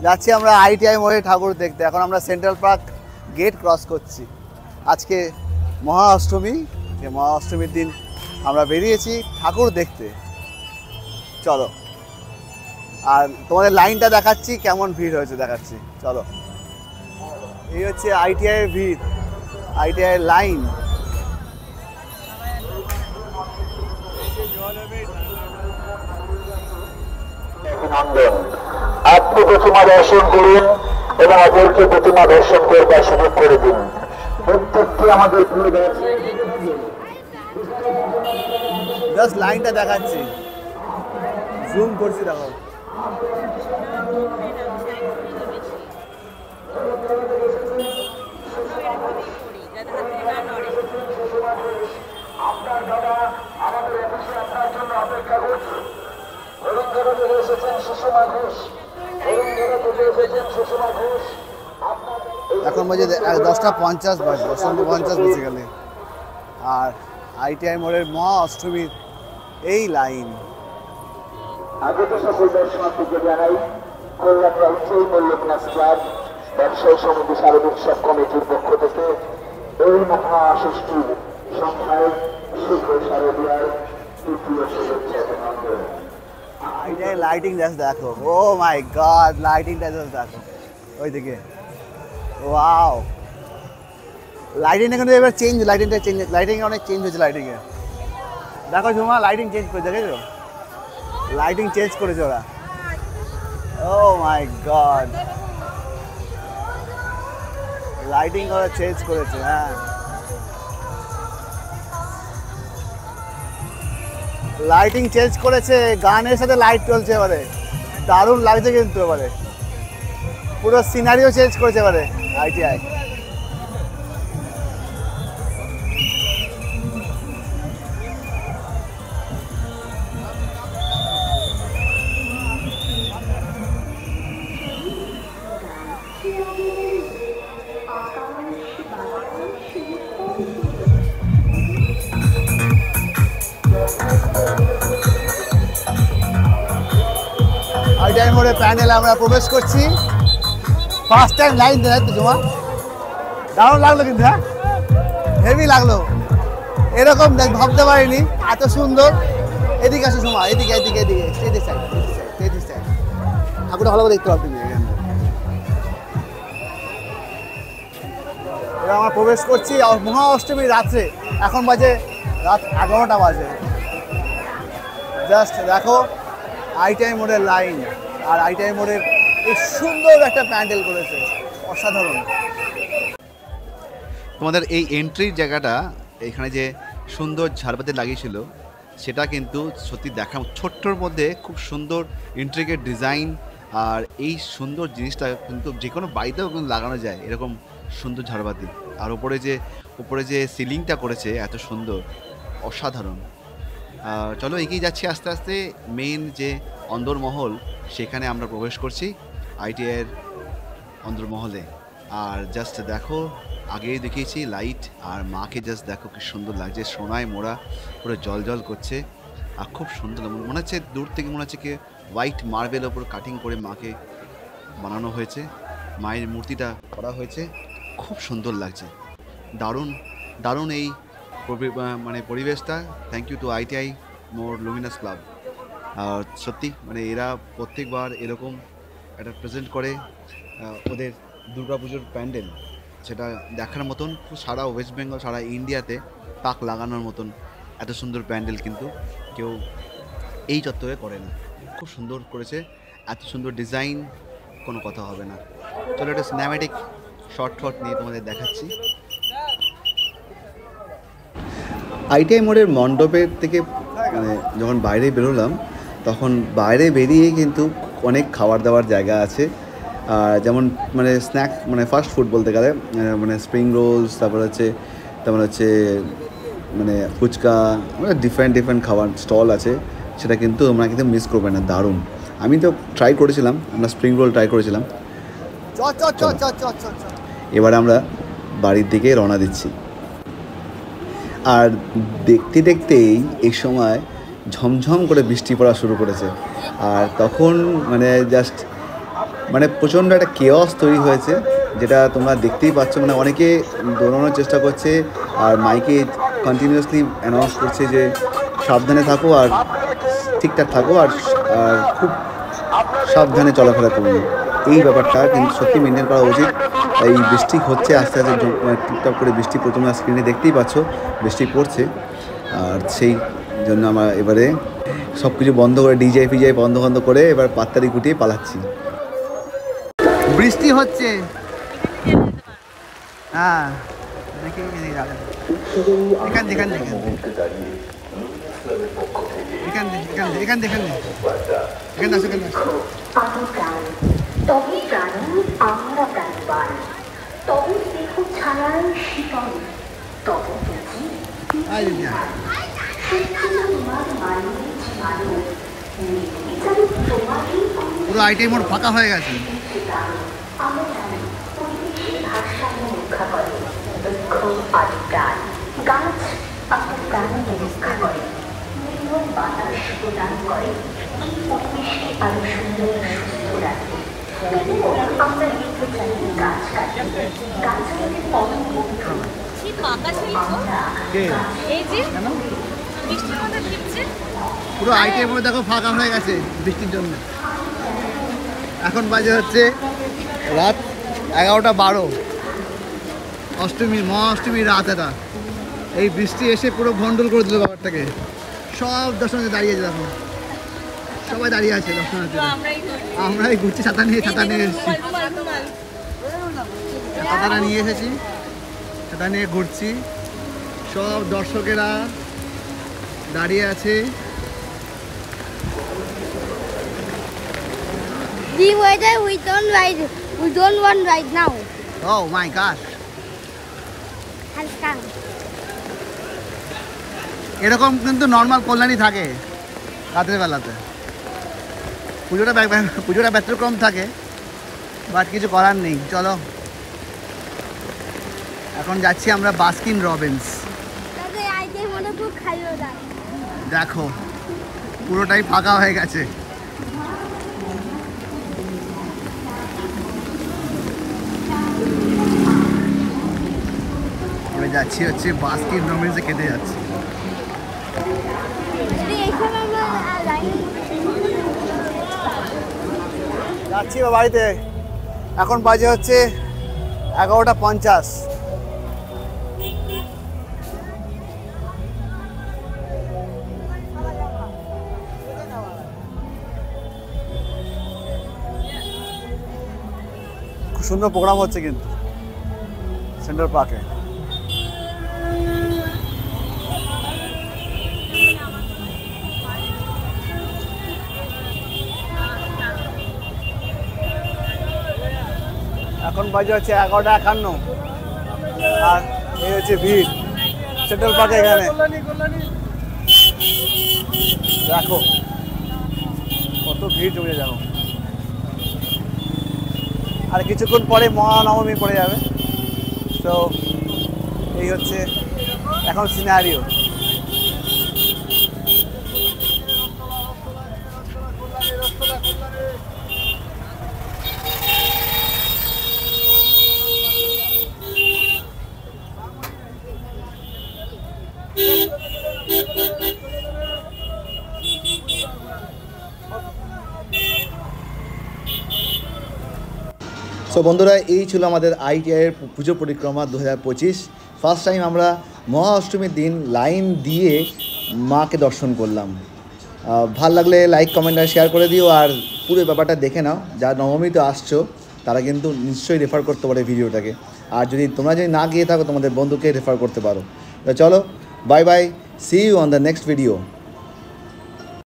যাচ্ছি আমরা আইটিআই মোড়ে ঠাকুর দেখতে। এখন আমরা সেন্ট্রাল পার্ক গেট ক্রস করছি। আজকে মহা অষ্টমী, যে মহা অষ্টমীর দিন আমরা বেরিয়েছি ঠাকুর দেখতে। চলো, আর তোমাদের লাইনটা দেখাচ্ছি, কেমন ভিড় হয়েছে দেখাচ্ছি। চলো, এই হচ্ছে আইটিআই এর ভিড়, আইটিআই এর লাইন। আপনি প্রতিমা দর্শন করুন এবং অপরকে প্রতিমা দর্শন করবার সুযোগ করে দিন। প্রত্যেকটি আমাদের জাস্ট লাইনটা দেখাচ্ছি, জুম করছি, দেখো। আপনার দাদা আমাদের অফিসে আপনার জন্য অপেক্ষা করছে। এখন বাজে 10:50 বাজে, 10:50 বেজে গেলে। আর আইটিআই মোড়ের মহা অষ্টমীর এই লাইন। আগত সকল দর্শনার্থীকে জানাই কল্যাণরা উচ্চই মল্লিকনাথ ক্লাব ব্যবসায়ী সমিতি শারদ উৎসব কমিটির পক্ষ থেকে এই মহা ষষ্ঠীর সংখ্যায় শুভ শারদীয়ার তৃতীয় শুভেচ্ছা অভিনন্দন। আইটিআই লাইটিং জাস্ট দেখো, ও মাই গড, লাইটিংটা জাস্ট দেখো ওইদিকে। ওয়াও, লাইটিংটা কিন্তু এবার চেঞ্জ, লাইটিং অনেক চেঞ্জ হয়েছে। লাইটিংয়ে দেখো ঝুমা, লাইটিং চেঞ্জ করে দেখেছো, লাইটিং চেঞ্জ করেছে ওরা। ও মাই গড, লাইটিং ওরা চেঞ্জ করেছে। হ্যাঁ, লাইটিং চেঞ্জ করেছে, গানের সাথে লাইট চলছে এবারে, দারুণ লাগছে কিন্তু। এবারে পুরো সিনারিও চেঞ্জ করেছে এবারে আইটিআই। আইটিআই মোড়ে প্যান্ডেলে আমরা প্রবেশ করছি। ফার্স্ট টাইম লাইন দেয় তো জমা, দারুণ লাগলো কিন্তু। হ্যাঁ, হেভি লাগলো, এরকম ভাবতে পারিনি এত সুন্দর। এদিকে আসো জমা, এদিকে এদিকে এদিকে, স্টেজের সাইড, স্টেজের সাইড। ঠাকুরটা ভালো করে দেখতে পাবো তুমি। এবার আমরা প্রবেশ করছি মহা অষ্টমী রাত্রে। এখন বাজে রাত 11টা বাজে। জাস্ট দেখো আইটিআই মোড়ের লাইন, আর আইটিআই মোড়ের এই সুন্দর একটা প্যান্ডেল করেছে, অসাধারণ। তোমাদের এই এন্ট্রির জায়গাটা, এখানে যে সুন্দর ঝাড়বাতি লাগিয়েছিল, সেটা কিন্তু সত্যি দেখা, ছোট্টর মধ্যে খুব সুন্দর ইন্ট্রিকেট ডিজাইন। আর এই সুন্দর জিনিসটা কিন্তু যে কোনো বাড়িতেও কিন্তু লাগানো যায়, এরকম সুন্দর ঝাড়বাতি। আর উপরে যে সিলিংটা করেছে এত সুন্দর, অসাধারণ। চলো এগিয়ে যাচ্ছি আস্তে আস্তে। মেইন যে অন্দরমহল, সেখানে আমরা প্রবেশ করছি আইটিআইয়ের অন্দরমহলে। আর জাস্ট দেখো, আগেই দেখিয়েছি লাইট, আর মাকে জাস্ট দেখো কি সুন্দর লাগছে, সোনায় মোড়া, পুরো জল জল করছে। আর খুব সুন্দর মনে হচ্ছে, দূর থেকে মনে হচ্ছে কি হোয়াইট মার্বেল ওপর কাটিং করে মাকে বানানো হয়েছে, মায়ের মূর্তিটা করা হয়েছে, খুব সুন্দর লাগছে। দারুণ দারুণ এই মানে পরিবেশটা। থ্যাংক ইউ টু আইটিআই মোড় লুমিনাস ক্লাব। আর সত্যি মানে এরা প্রত্যেকবার এরকম একটা প্রেজেন্ট করে ওদের দুর্গাপুজোর প্যান্ডেল, সেটা দেখার মতন। সারা ওয়েস্ট বেঙ্গল, সারা ইন্ডিয়াতে তাক লাগানোর মতন এত সুন্দর প্যান্ডেল কিন্তু কেউ এই চত্বরে করে না। খুব সুন্দর করেছে, এত সুন্দর ডিজাইন, কোনো কথা হবে না। চলো একটা সিনেম্যাটিক শর্ট নিয়ে তোমাদের দেখাচ্ছি। আইটিআই মোড়ের মণ্ডপের থেকে মানে যখন বাইরে বেরোলাম, তখন বাইরে বেরিয়ে কিন্তু অনেক খাবার দাবার জায়গা আছে। যেমন মানে স্ন্যাক, মানে ফাস্ট ফুড বলতে গেলে, মানে স্প্রিং রোলস, তারপর হচ্ছে মানে ফুচকা, মানে ডিফারেন্ট খাবার স্টল আছে। সেটা কিন্তু তোমরা কিন্তু মিস করবে না, দারুণ। আমি তো ট্রাই করেছিলাম, আমরা স্প্রিং রোল ট্রাই করেছিলাম। এবার আমরা বাড়ির দিকে রওনা দিচ্ছি। আর দেখতে দেখতেই এই সময় ঝমঝম করে বৃষ্টি পড়া শুরু করেছে। আর তখন মানে জাস্ট মানে প্রচণ্ড একটা কেওস তৈরি হয়েছে, যেটা তোমরা দেখতেই পাচ্ছ। মানে অনেকে দৌড়ানোর চেষ্টা করছে আর মাইকে কন্টিনিউয়াসলি অ্যানাউন্স করছে যে সাবধানে থাকো আর ঠিকঠাক থাকো আর আর খুব সাবধানে চলাফেরা করুন। এই ব্যাপারটা কিন্তু সত্যি মেনটেন করা উচিত। এই বৃষ্টি হচ্ছে আস্তে আস্তে, টুকটাক করে বৃষ্টি প্রথমে স্ক্রিনে দেখতেই পাচ্ছ বৃষ্টি পড়ছে। আর সেই জন্য আমরা এবারে সব কিছু বন্ধ করে ডিজে ফিজে বন্ধ করে এবার পাত্তারি গুটিয়ে পালাচ্ছি। বৃষ্টি হচ্ছে, হ্যাঁ তবে জানি আমরা প্রাণবান, তবে দেখো ছায়ায় শীতল, তবে বুঝি তোমার মানুষ মানুষ তোমারই পুরো আইটেম মোট ফাঁকা হয়ে গেছে। আমরা জানি পরিবেশের ভারসাম্য রক্ষা করে বৃক্ষ আর প্রাণ, গাছ আপনার প্রাণকে রক্ষা করে, নির্মল বাতাস প্রদান করে, এই পরিবেশকে আরো সুন্দর সুস্থ রাখে। আমরা লিখতে চাই গাছ কাটতে, গাছ আমাদের পরম বন্ধু। এই যে বৃষ্টির মধ্যে ভিজছে, পুরো আইটেম মোট দেখো ফাঁকা হয়ে গেছে বৃষ্টির জন্য। এখন বাজে হচ্ছে রাত 11:12, অষ্টমী, মহা অষ্টমীর রাত। এটা এই বৃষ্টি এসে পুরো ভণ্ডুল করে দিল ব্যাপারটাকে। সব দর্শনার্থী দাঁড়িয়ে আছে, দেখো সবাই দাঁড়িয়ে আছে দর্শনার্থীরা। আমরাই ঘুরছি ছাতা নিয়ে এসেছি, ছাতাটা নিয়ে এসেছি, ছাতা নিয়ে ঘুরছি। সব দর্শকেরা দাঁড়িয়ে আছে। The weather we don't want right now. Oh my gosh! Has come. এরকম কিন্তু নর্মাল কল্যাণী থাকে রাতের বেলাতে। পুজোটা ব্যতিক্রম থাকে, বাট কিছু করার নেই। চলো এখন যাচ্ছি আমরা বাস্কিন রবিন্স। তাদের আইটেম মনে খুব খাইও দাও। দেখো পুরোটাই ফাঁকা হয়ে গেছে। এবার যাচ্ছি হচ্ছে বাস্কিন রবিন্সে খেতে যাচ্ছি। এইখানে আমরা লাইন যাচ্ছি বাড়িতে। এখন বাজে হচ্ছে 11:50। খুব সুন্দর প্রোগ্রাম হচ্ছে কিন্তু সেন্ট্রাল পার্কে। এখন বাজে হচ্ছে 11:51 আর এই হচ্ছে ভিড় সেন্ট্রাল পার্কে। এখানে দেখো কত ভিড় জমে যাবো। আর কিছুক্ষণ পরে মহানবমী পড়ে যাবে। তো এই হচ্ছে এখন সিনারিও। সো বন্ধুরা, এই ছিল আমাদের আইটিআইয়ের পুজো পরিক্রমা 2025। ফার্স্ট টাইম আমরা মহা অষ্টমীর দিন লাইন দিয়ে মাকে দর্শন করলাম। ভাল লাগলে লাইক কমেন্ট আর শেয়ার করে দিও। আর পুরো ব্যাপারটা দেখে নাও, যারা নবমীতে আসছো তারা কিন্তু নিশ্চয়ই রেফার করতে পারে ভিডিওটাকে। আর তোমরা যদি না গিয়ে থাকো তোমাদের বন্ধুকে রেফার করতে পারো। তো চলো, bye bye, see you on the next video.